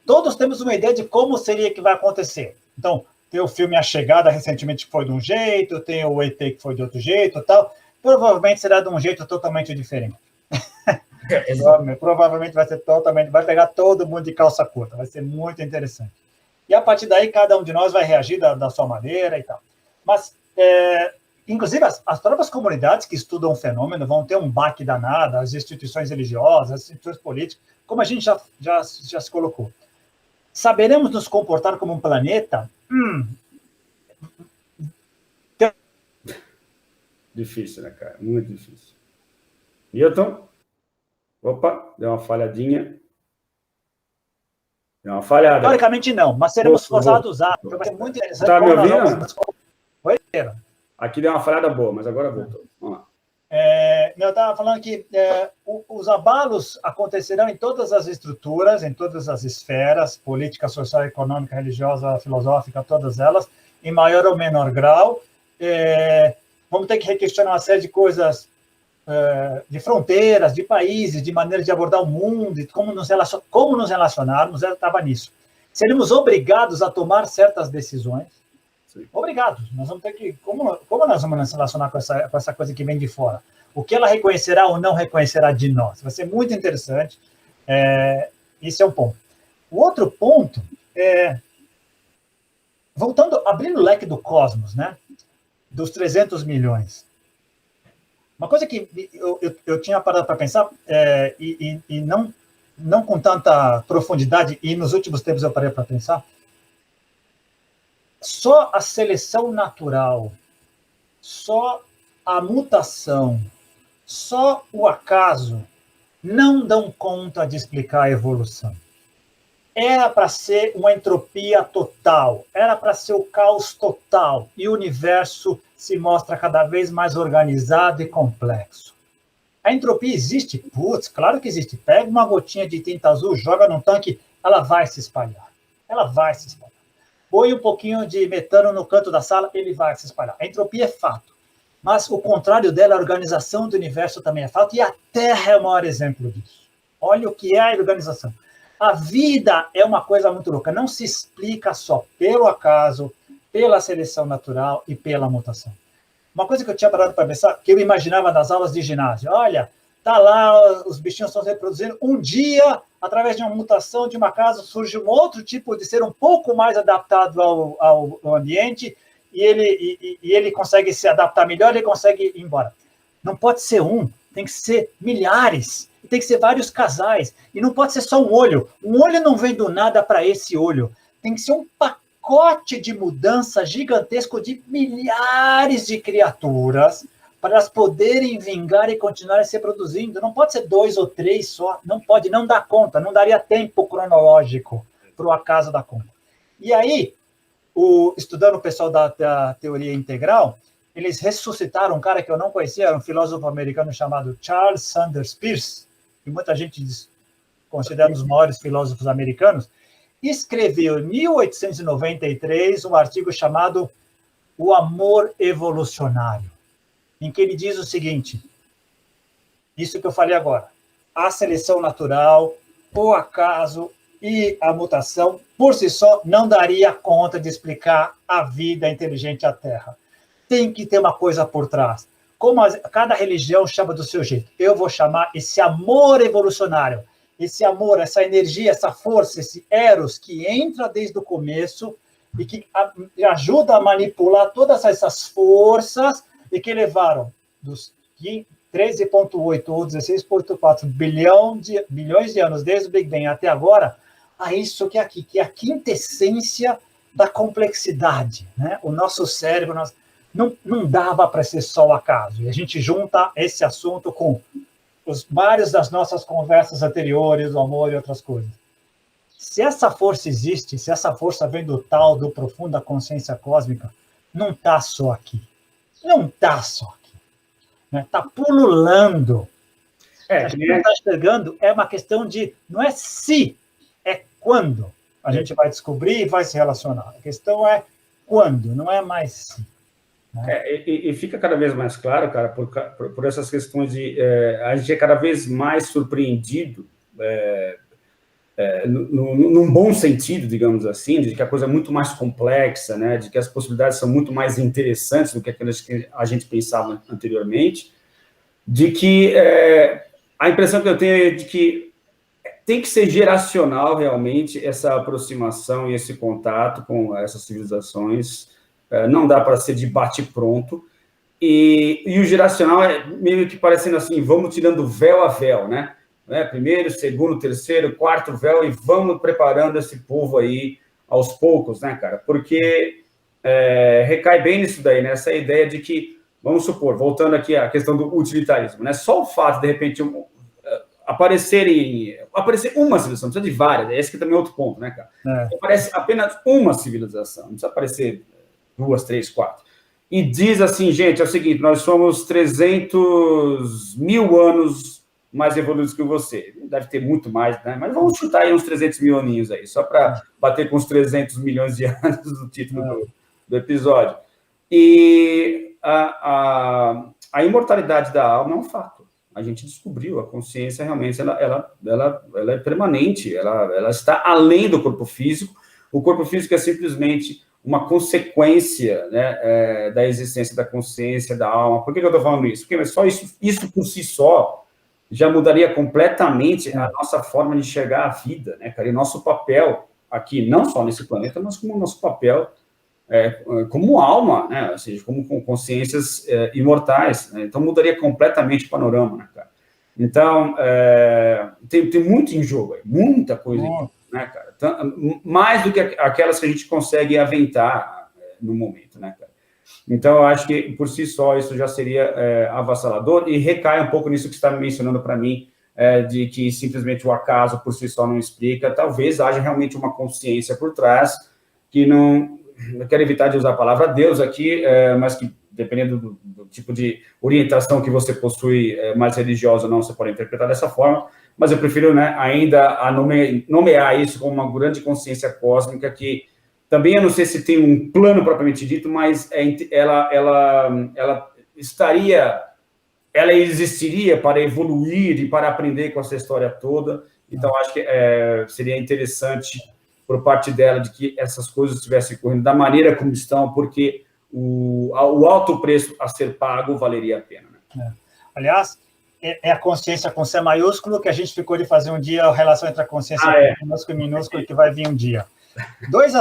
Todos temos uma ideia de como seria que vai acontecer. Então, tem o filme A Chegada, recentemente, que foi de um jeito, tem o ET, que foi de outro jeito, tal. Provavelmente será de um jeito totalmente diferente. Provavelmente vai ser totalmente, vai pegar todo mundo de calça curta, vai ser muito interessante. E a partir daí, cada um de nós vai reagir da sua maneira e tal. Mas, inclusive, as próprias comunidades que estudam o fenômeno vão ter um baque danado, as instituições religiosas, as instituições políticas, como a gente já se colocou. Saberemos nos comportar como um planeta? Difícil, né, cara? Muito difícil. Milton? Opa, deu uma falhadinha. Deu uma falhada. Teoricamente não, mas seremos forçados a usar. Vai ser muito interessante. Tá me ouvindo? Oi, aqui deu uma falhada boa, mas agora voltou. Vamos lá. Eu estava falando que os abalos acontecerão em todas as estruturas, em todas as esferas, política, social, econômica, religiosa, filosófica, todas elas, em maior ou menor grau. Vamos ter que requestionar uma série de coisas, de fronteiras, de países, de maneira de abordar o mundo, de como nos relacionarmos, ela estava nisso. Seremos obrigados a tomar certas decisões. Sim. Obrigados. Nós vamos ter que... Como nós vamos nos relacionar com essa coisa que vem de fora? O que ela reconhecerá ou não reconhecerá de nós? Vai ser muito interessante. Esse é um ponto. O outro ponto é... Voltando, abrindo o leque do cosmos, né? Dos 300 milhões. Uma coisa que eu tinha parado para pensar, e não com tanta profundidade, e nos últimos tempos eu parei para pensar, só a seleção natural, só a mutação, só o acaso não dão conta de explicar a evolução. Era para ser uma entropia total, era para ser o caos total, e o universo se mostra cada vez mais organizado e complexo. A entropia existe? Putz, claro que existe. Pega uma gotinha de tinta azul, joga num tanque, ela vai se espalhar. Ela vai se espalhar. Põe um pouquinho de metano no canto da sala, ele vai se espalhar. A entropia é fato. Mas o contrário dela, a organização do universo também é fato, e a Terra é o maior exemplo disso. Olha o que é a organização. A vida é uma coisa muito louca. Não se explica só pelo acaso, pela seleção natural e pela mutação. Uma coisa que eu tinha parado para pensar, que eu imaginava nas aulas de ginásio. Olha, tá lá, os bichinhos estão se reproduzindo. Um dia, através de uma mutação de um acaso, surge um outro tipo de ser um pouco mais adaptado ao ambiente, e ele consegue se adaptar melhor, ele consegue ir embora. Não pode ser um, tem que ser milhares, tem que ser vários casais, e não pode ser só um olho. Um olho não vem do nada para esse olho. Tem que ser um pacote de mudança gigantesco de milhares de criaturas para elas poderem vingar e continuarem se reproduzindo. Não pode ser 2 ou 3 só, não pode, não dá conta, não daria tempo cronológico para o acaso da conta. E aí, estudando o pessoal da teoria integral, eles ressuscitaram um cara que eu não conhecia, era um filósofo americano chamado Charles Sanders Peirce, que muita gente considera um dos maiores filósofos americanos, escreveu em 1893 um artigo chamado O Amor Evolucionário, em que ele diz o seguinte, isso que eu falei agora, a seleção natural, o acaso e a mutação, por si só, não daria conta de explicar a vida inteligente à Terra. Tem que ter uma coisa por trás. Como cada religião chama do seu jeito. Eu vou chamar esse amor evolucionário, esse amor, essa energia, essa força, esse eros que entra desde o começo e que ajuda a manipular todas essas forças e que levaram dos 13,8 ou 16,4 bilhões de anos desde o Big Bang até agora a isso que é aqui, que é a quintessência da complexidade, né? O nosso cérebro, não dava para ser só o acaso. E a gente junta esse assunto com os vários das nossas conversas anteriores, do amor e outras coisas. Se essa força existe, se essa força vem do tal, do profundo da consciência cósmica, não está só aqui. Não está só aqui. Está pululando. A gente não está enxergando, é uma questão de, não é se, é quando a gente vai descobrir e vai se relacionar. A questão é quando, não é mais se. E fica cada vez mais claro, cara, por essas questões de... a gente é cada vez mais surpreendido, num bom sentido, digamos assim, de que a coisa é muito mais complexa, né, de que as possibilidades são muito mais interessantes do que aquelas que a gente pensava anteriormente, de que a impressão que eu tenho é de que tem que ser geracional, realmente, essa aproximação e esse contato com essas civilizações. Não dá para ser de bate-pronto, e o geracional é meio que parecendo assim, vamos tirando véu a véu, né? Primeiro, segundo, terceiro, quarto véu, e vamos preparando esse povo aí aos poucos, né, cara? Porque recai bem nisso daí, né? Essa ideia de que, vamos supor, voltando aqui à questão do utilitarismo, né? Só o fato, de repente, aparecer uma civilização, não precisa de várias, esse que também é outro ponto, né, cara? Aparece apenas uma civilização, não precisa aparecer 2, 3, 4. e diz assim, gente, é o seguinte, nós somos 300 mil anos mais evoluídos que você. Deve ter muito mais, né? Mas vamos chutar aí uns 300 mil aninhos aí, só para bater com os 300 milhões de anos do título do episódio. E a imortalidade da alma é um fato. A gente descobriu, a consciência realmente ela é permanente, ela está além do corpo físico. O corpo físico é simplesmente uma consequência, né, da existência da consciência, da alma. Por que eu estou falando isso? Porque só isso por si só já mudaria completamente a nossa forma de enxergar a vida, né, cara? E nosso papel aqui, não só nesse planeta, mas como nosso papel como alma, né? Ou seja, como com consciências imortais. Né? Então, mudaria completamente o panorama, né, cara? Então, tem muito em jogo, muita coisa em jogo, né, cara? Então, mais do que aquelas que a gente consegue aventar no momento, né, cara? Então, eu acho que, por si só, isso já seria avassalador e recai um pouco nisso que você está mencionando para mim, de que simplesmente o acaso por si só não explica. Talvez haja realmente uma consciência por trás que não... Eu quero evitar de usar a palavra Deus aqui, mas que, dependendo do tipo de orientação que você possui, mais religiosa ou não, você pode interpretar dessa forma, mas eu prefiro, né, ainda nomear isso como uma grande consciência cósmica que também, eu não sei se tem um plano propriamente dito, mas ela existiria para evoluir e para aprender com essa história toda. Então, acho que seria interessante por parte dela, de que essas coisas estivessem correndo da maneira como estão, porque o alto preço a ser pago valeria a pena. Né? Aliás, é a consciência com C maiúsculo que a gente ficou de fazer um dia, a relação entre a consciência minúsculo e minúsculo, que vai vir um dia. Três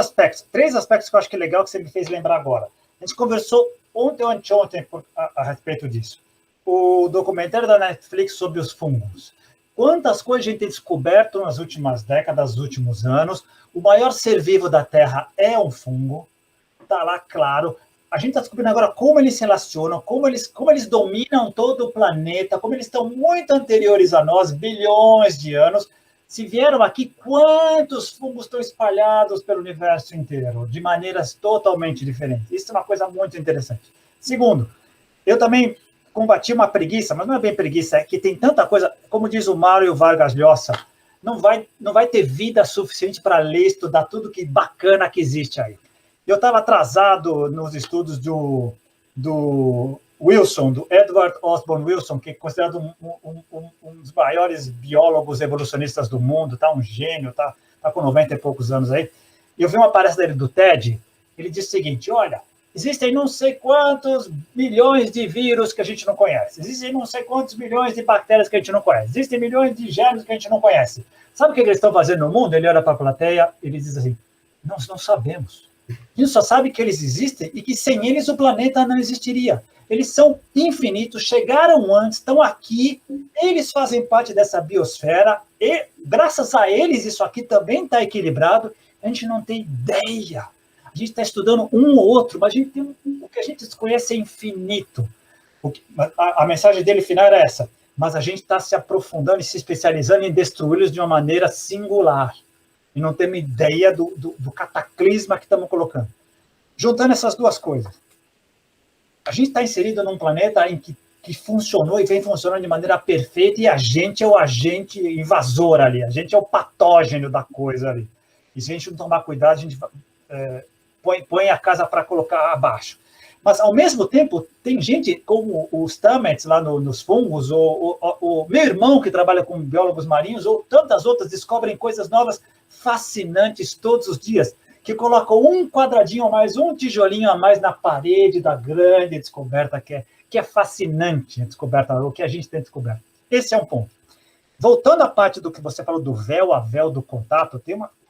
aspectos que eu acho que é legal, que você me fez lembrar agora. A gente conversou ontem ou anteontem a respeito disso. O documentário da Netflix sobre os fungos. Quantas coisas a gente tem descoberto nas últimas décadas, nos últimos anos. O maior ser vivo da Terra é um fungo, está lá, claro. A gente está descobrindo agora como eles se relacionam, como eles dominam todo o planeta, como eles estão muito anteriores a nós, bilhões de anos. Se vieram aqui, quantos fungos estão espalhados pelo universo inteiro, de maneiras totalmente diferentes. Isso é uma coisa muito interessante. Segundo, eu também combati uma preguiça, mas não é bem preguiça, é que tem tanta coisa, como diz o Mário Vargas Llosa, não vai ter vida suficiente para ler, estudar tudo que bacana que existe aí. Eu estava atrasado nos estudos do Wilson, do Edward Osborne Wilson, que é considerado um dos maiores biólogos evolucionistas do mundo, tá um gênio, tá com 90 e poucos anos aí. E eu vi uma palestra dele do TED, ele disse o seguinte, olha, existem não sei quantos milhões de vírus que a gente não conhece. Existem não sei quantos milhões de bactérias que a gente não conhece. Existem milhões de germes que a gente não conhece. Sabe o que eles estão fazendo no mundo? Ele olha para a plateia e ele diz assim, nós não sabemos. A gente só sabe que eles existem e que sem eles o planeta não existiria. Eles são infinitos, chegaram antes, estão aqui, eles fazem parte dessa biosfera e, graças a eles, isso aqui também está equilibrado. A gente não tem ideia. A gente está estudando um ou outro, mas o que a gente desconhece é infinito. A mensagem dele final era essa, mas a gente está se aprofundando e se especializando em destruí-los de uma maneira singular. E não temos ideia do cataclisma que estamos colocando. Juntando essas duas coisas. A gente está inserido num planeta em que funcionou e vem funcionando de maneira perfeita e a gente é o agente invasor ali, a gente é o patógeno da coisa ali. E se a gente não tomar cuidado, a gente põe a casa para colocar abaixo. Mas, ao mesmo tempo, tem gente como os Stamets lá nos fungos, ou o meu irmão que trabalha com biólogos marinhos, ou tantas outras, descobrem coisas novas fascinantes todos os dias, que colocam um quadradinho a mais, um tijolinho a mais na parede da grande descoberta, que é fascinante a descoberta, o que a gente tem descoberto. Esse é um ponto. Voltando à parte do que você falou do véu a véu do contato,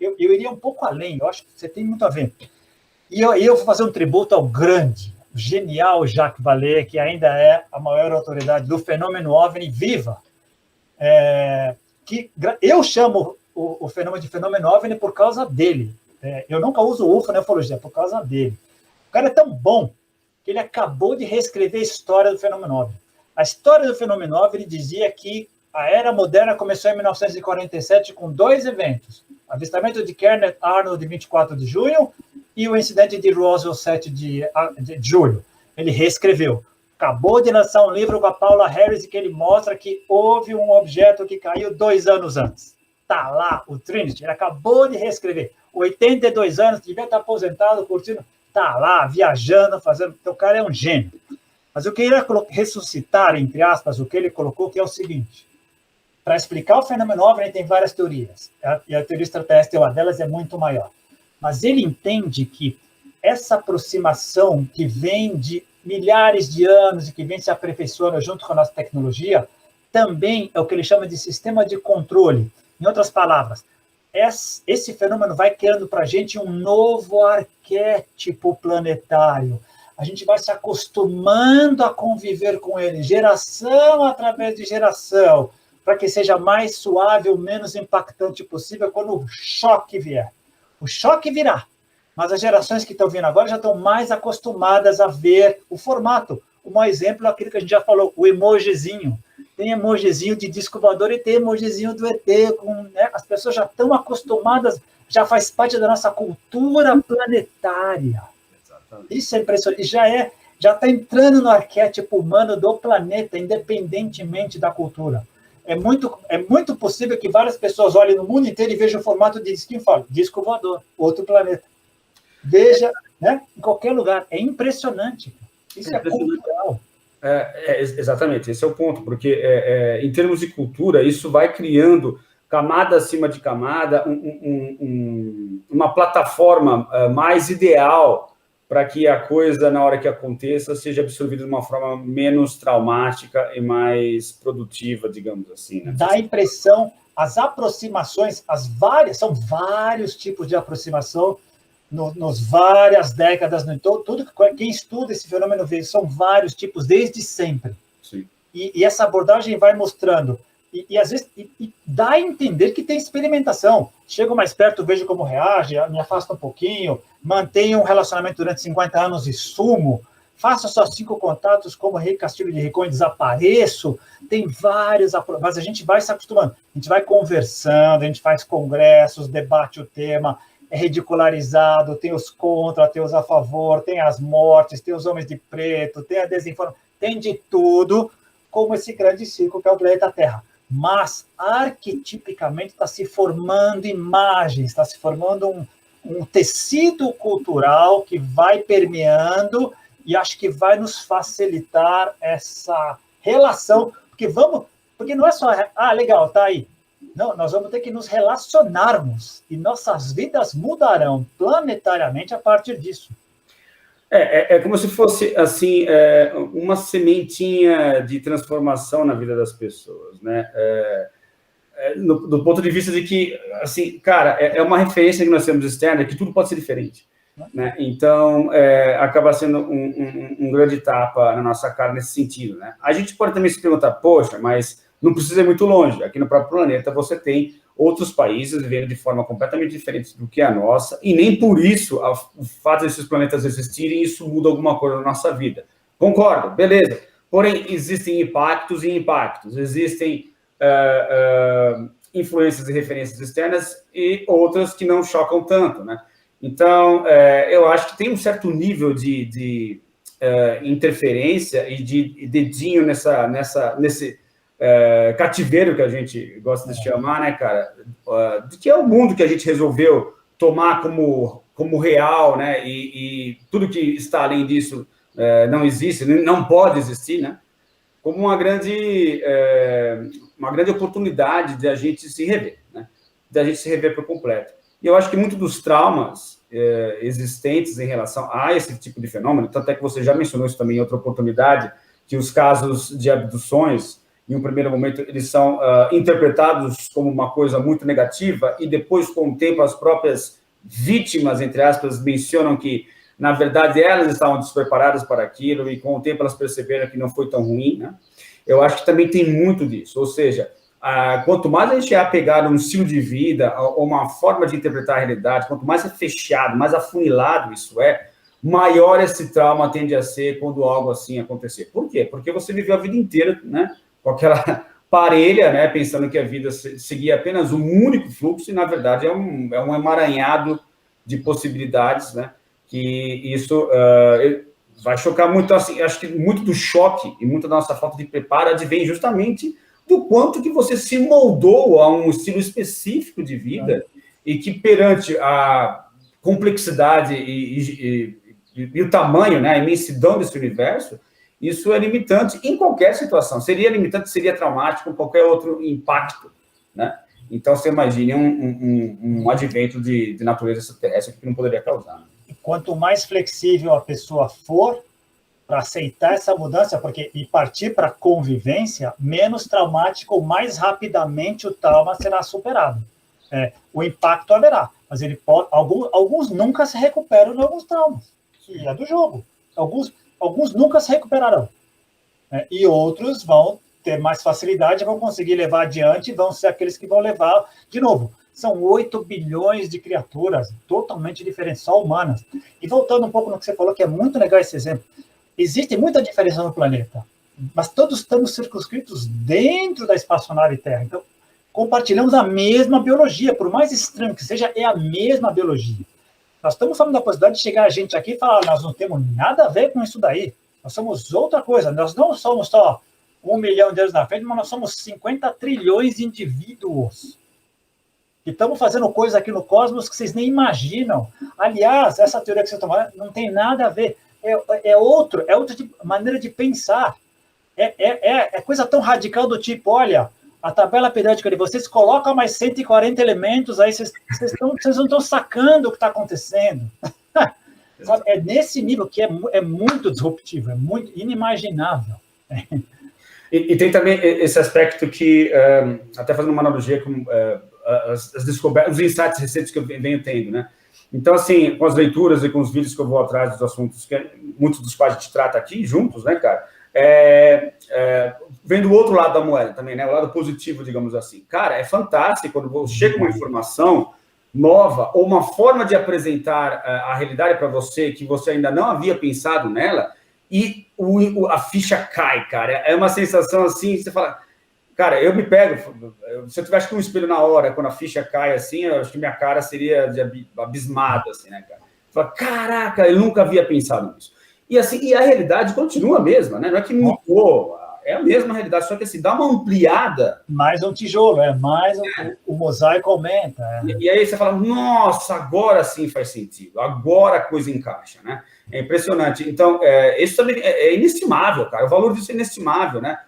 eu iria um pouco além, eu acho que você tem muito a ver. E eu vou fazer um tributo ao grande, genial Jacques Vallée, que ainda é a maior autoridade do fenômeno OVNI viva. Que eu chamo o fenômeno de fenômeno OVNI por causa dele. Eu nunca uso UFO na ufologia, por causa dele. O cara é tão bom que ele acabou de reescrever a história do fenômeno OVNI. A história do fenômeno OVNI dizia que a era moderna começou em 1947 com 2 eventos. O avistamento de Kenneth Arnold, de 24 de junho, e o incidente de Roswell, 7 de julho. Ele reescreveu. Acabou de lançar um livro com a Paula Harris que ele mostra que houve um objeto que caiu 2 anos antes. Tá lá, o Trinity, ele acabou de reescrever. 82 anos, devia estar aposentado, curtindo, tá lá, viajando, fazendo... Então, o cara é um gênio. Mas eu queria ressuscitar, entre aspas, o que ele colocou, que é o seguinte. Para explicar o fenômeno OVNI, tem várias teorias. E a teoria extraterrestre, uma delas, é muito maior. Mas ele entende que essa aproximação que vem de milhares de anos e que vem se aperfeiçoando junto com a nossa tecnologia, também é o que ele chama de sistema de controle. Em outras palavras, esse fenômeno vai criando para a gente um novo arquétipo planetário. A gente vai se acostumando a conviver com ele, geração através de geração, para que seja mais suave ou menos impactante possível quando o choque vier. O choque virá, mas as gerações que estão vindo agora já estão mais acostumadas a ver o formato. Um bom exemplo é aquilo que a gente já falou, o emojizinho. Tem emojizinho de disco voador e tem emojizinho do ET. Né? As pessoas já estão acostumadas, já faz parte da nossa cultura planetária. Exatamente. Isso é impressionante. E já está entrando no arquétipo humano do planeta, independentemente da cultura. É muito possível que várias pessoas olhem no mundo inteiro e vejam o formato de disquinho e falem, disco voador, outro planeta. Veja, né, em qualquer lugar. É impressionante. Isso é cultural. Exatamente, esse é o ponto, porque em termos de cultura, isso vai criando camada acima de camada, uma plataforma mais ideal para que a coisa, na hora que aconteça, seja absorvida de uma forma menos traumática e mais produtiva, digamos assim. Né? Dá a impressão, as aproximações, são vários tipos de aproximação, nos várias décadas, tudo quem estuda esse fenômeno vê, são vários tipos, desde sempre. Sim. E essa abordagem vai mostrando, e às vezes dá a entender que tem experimentação. Chego mais perto, vejo como reage, me afasto um pouquinho, mantenho um relacionamento durante 50 anos e sumo, faço só 5 contatos como Rei Castilho de Ricon e desapareço. Tem vários, mas a gente vai se acostumando, a gente vai conversando, a gente faz congressos, debate o tema, é ridicularizado, tem os contra, tem os a favor, tem as mortes, tem os homens de preto, tem a desinformação, tem de tudo, como esse grande ciclo que é o planeta Terra. Mas, arquetipicamente, está se formando imagens, está se formando um tecido cultural que vai permeando e acho que vai nos facilitar essa relação, porque não é só, legal, tá aí. Não, nós vamos ter que nos relacionarmos e nossas vidas mudarão planetariamente a partir disso. É como se fosse, assim, uma sementinha de transformação na vida das pessoas, né? Do ponto de vista de que, assim, cara, é uma referência que nós temos externa, que tudo pode ser diferente, né? Então, acaba sendo um grande tapa na nossa cara nesse sentido, né? A gente pode também se perguntar, poxa, mas não precisa ir muito longe. Aqui no próprio planeta você tem outros países vivendo de forma completamente diferente do que a nossa, e nem por isso, o fato desses planetas existirem, isso muda alguma coisa na nossa vida. Concordo, beleza. Porém, existem impactos e impactos. Existem influências e referências externas e outras que não chocam tanto, né? Então, eu acho que tem um certo nível de interferência e de dedinho nesse cativeiro que a gente gosta de chamar, né, cara? De que é o mundo que a gente resolveu tomar como real, né? E tudo que está além disso não existe, não pode existir, né? Como uma grande oportunidade de a gente se rever, né? De a gente se rever por completo. E eu acho que muito dos traumas existentes em relação a esse tipo de fenômeno, tanto é que você já mencionou isso também em outra oportunidade, que os casos de abduções, em um primeiro momento, eles são interpretados como uma coisa muito negativa e depois, com o tempo, as próprias vítimas, entre aspas, mencionam que, na verdade, elas estavam despreparadas para aquilo e, com o tempo, elas perceberam que não foi tão ruim, né? Eu acho que também tem muito disso, ou seja, quanto mais a gente é apegado a um estilo de vida, ou uma forma de interpretar a realidade, quanto mais é fechado, mais afunilado isso maior esse trauma tende a ser quando algo assim acontecer. Por quê? Porque você viveu a vida inteira, né, com aquela parelha, né, pensando que a vida seguia apenas um único fluxo, e, na verdade, é um emaranhado de possibilidades, né, que isso vai chocar muito, assim, acho que muito do choque e muita da nossa falta de preparo advém justamente do quanto que você se moldou a um estilo específico de vida e que perante a complexidade e o tamanho, né, a imensidão desse universo, isso é limitante em qualquer situação. Seria limitante, seria traumático, qualquer outro impacto, né? Então, você imagine um advento de natureza extraterrestre que não poderia causar. E quanto mais flexível a pessoa for para aceitar essa mudança, e partir para a convivência, menos traumático, mais rapidamente o trauma será superado. O impacto haverá, mas ele pode, alguns nunca se recuperam de alguns traumas, que é do jogo. Alguns nunca se recuperarão. E outros vão ter mais facilidade, vão conseguir levar adiante, vão ser aqueles que vão levar, de novo, são 8 bilhões de criaturas totalmente diferentes, só humanas. E voltando um pouco no que você falou, que é muito legal esse exemplo, existe muita diferença no planeta, mas todos estamos circunscritos dentro da espaçonave Terra. Então, compartilhamos a mesma biologia, por mais estranho que seja, é a mesma biologia. Nós estamos falando da possibilidade de chegar a gente aqui e falar, nós não temos nada a ver com isso daí, nós somos outra coisa, nós não somos só 1 milhão de anos na frente, mas nós somos 50 trilhões de indivíduos. E estamos fazendo coisas aqui no cosmos que vocês nem imaginam. Aliás, essa teoria que vocês estão falando não tem nada a ver. É outra maneira de pensar. É coisa tão radical do tipo, olha, a tabela periódica de vocês coloca mais 140 elementos, aí vocês não estão sacando o que está acontecendo. Sabe? É nesse nível que é muito disruptivo, é muito inimaginável. E tem também esse aspecto que, até fazendo uma analogia com as descobertas, os insights recentes que eu venho tendo, né? Então, assim, com as leituras e com os vídeos que eu vou atrás dos assuntos, muitos dos quais a gente trata aqui juntos, né, cara? Vem do outro lado da moeda também, né? O lado positivo, digamos assim. Cara, é fantástico quando chega uma informação nova ou uma forma de apresentar a realidade para você que você ainda não havia pensado nela e a ficha cai, cara. É uma sensação assim, você fala... Cara, eu me pego... Se eu tivesse com um espelho na hora, quando a ficha cai assim, eu acho que minha cara seria abismada, assim, né, cara? Fala, caraca, eu nunca havia pensado nisso. E assim, e a realidade continua a mesma, né? Não é que mudou, é a mesma realidade, só que assim, dá uma ampliada. Mais um tijolo, o mosaico aumenta. E aí você fala, nossa, agora sim faz sentido, agora a coisa encaixa, né? É impressionante. Então, isso também é inestimável, cara. O valor disso é inestimável, né?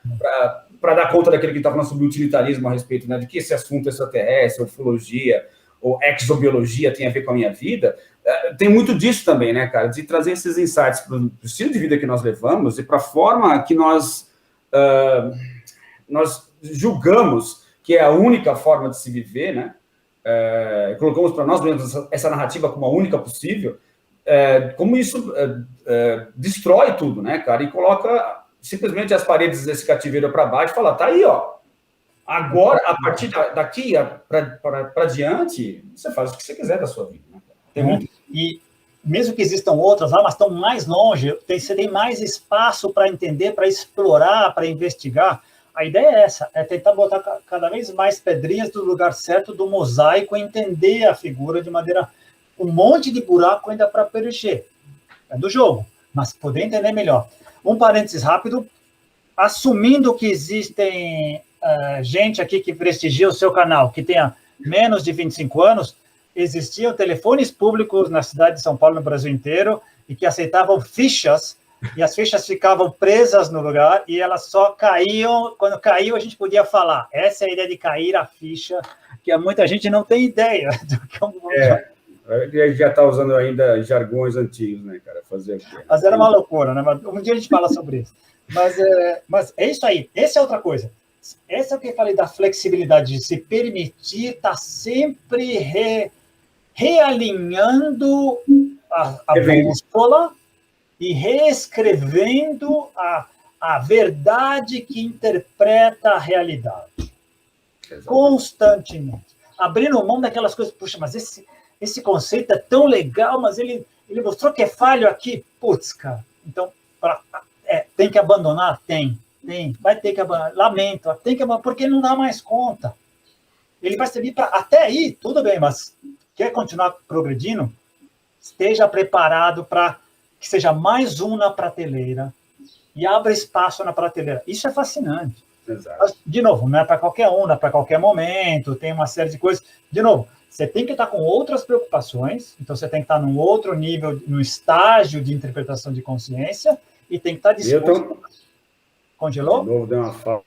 Para dar conta daquele que está falando sobre utilitarismo a respeito, né? De que esse assunto extraterrestre, ufologia, ou exobiologia tem a ver com a minha vida, tem muito disso também, né, cara? De trazer esses insights para o estilo de vida que nós levamos e para a forma que nós julgamos que é a única forma de se viver, né? Colocamos para nós mesmos essa narrativa como a única possível, como isso destrói tudo, né, cara? E coloca simplesmente as paredes desse cativeiro para baixo e fala, tá aí, ó. Agora, a partir daqui para diante, você faz o que você quiser da sua vida. Né? E mesmo que existam outras lá, mas estão mais longe, você tem mais espaço para entender, para explorar, para investigar. A ideia é essa, é tentar botar cada vez mais pedrinhas do lugar certo do mosaico, entender a figura de maneira... Um monte de buraco ainda para preencher. É do jogo, mas poder entender melhor. Um parênteses rápido, assumindo que existem gente aqui que prestigia o seu canal, que tenha menos de 25 anos, existiam telefones públicos na cidade de São Paulo, no Brasil inteiro, e que aceitavam fichas, e as fichas ficavam presas no lugar, e elas só caíam, quando caiu a gente podia falar. Essa é a ideia de cair a ficha, que muita gente não tem ideia do que Ele já está usando ainda jargões antigos, né, cara? Mas era uma loucura, né? Um dia a gente fala sobre isso. Mas é isso aí. Essa é outra coisa. Essa é o que eu falei da flexibilidade, de se permitir estar sempre realinhando a bússola e reescrevendo a verdade que interpreta a realidade. Exatamente. Constantemente. Abrindo mão daquelas coisas, puxa, mas esse conceito é tão legal, mas ele mostrou que é falho aqui. Putz, cara. Então, tem que abandonar? Tem. Vai ter que abandonar. Lamento, tem que abandonar, porque não dá mais conta. Ele vai servir para... Até aí, tudo bem, mas quer continuar progredindo? Esteja preparado para que seja mais um na prateleira e abra espaço na prateleira. Isso é fascinante. Exato. De novo, não é para qualquer um, não é para qualquer momento, tem uma série de coisas. De novo, você tem que estar com outras preocupações, então você tem que estar num outro nível, no estágio de interpretação de consciência, e tem que estar disposto... Congelou? De novo, deu uma falta.